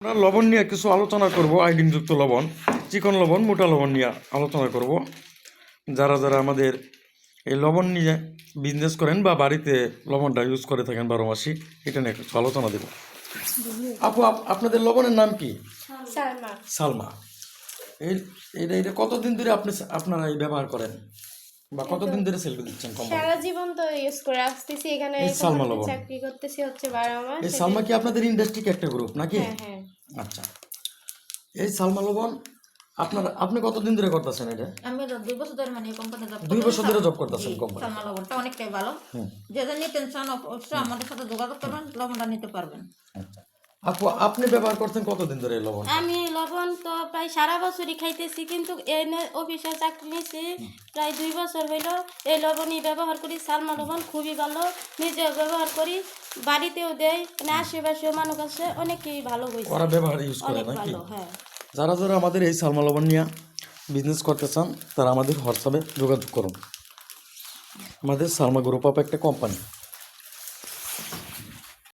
আমরা লবণ নিয়ে কিছু আলোচনা করব। আয়োডিনযুক্ত লবণ, চিকন লবণ, মোটা লবণ নিয়ে আলোচনা করব। যারা যারা আমাদের এই লবণ নিয়ে বিজনেস করেন বা বাড়িতে লবণটা ইউজ করে থাকেন 12 মাসি, এটা নিয়ে কিছু আলোচনা দেব। আপু, আপনাদের লবণের নাম কি? সালমা। সালমা। এই এটা কতদিন ধরে আপনারা এই ব্যবহার করেন বা কতদিন ধরে সেল দিচ্ছেন কোম্পানি? সারা জীবন তো ইউজ করে আসতেছি। এখানে এই সালমা লবণ চাকরি করতেছি হচ্ছে 12 মাস। এই সালমা কি আপনাদের ইন্ডাস্ট্রি একটা গ্রুপ নাকি? হ্যাঁ হ্যাঁ। আচ্ছা, এই সালমা লবণ আপনি কতদিন ধরে করতেছেন এটা? আমি 2 বছর ধরে মানে কোম্পানি জব 2 বছর ধরে জব করতেছেন কোম্পানি। সালমা লবণটা অনেকটাই ভালো। যাদের নিতে চান অবশ্যই আমাদের সাথে যোগাযোগ করবেন, লবণটা নিতে পারবেন। আচ্ছা আপু, আপনি ব্যবহার করছেন কতদিন ধরে এই লবণ? আমি লবণ তো প্রায় সারা বছরই খাইতেছি, কিন্তু এনে অফিসে চাকরি নিয়েছি প্রায় 2 বছর হইল। এই লবণই ব্যবহার করি। সালমা লবণ খুবই ভালো, নিজেও ব্যবহার করি, বাড়িতেও দেয়, মানে আশেপাশেও মানুষ আছে, অনেকেই ভালো হয়েছে, ওরা ব্যবহার ইউজ করে অনেক নাকি? ভালো। হ্যাঁ, যারা যারা আমাদের এই সালমা লবণ নিয়ে বিজনেস করতে চান তারা আমাদের হোয়াটসঅ্যাপে যোগাযোগ করুন। আমাদের সালমা গ্রুপ অফ একটা কোম্পানি।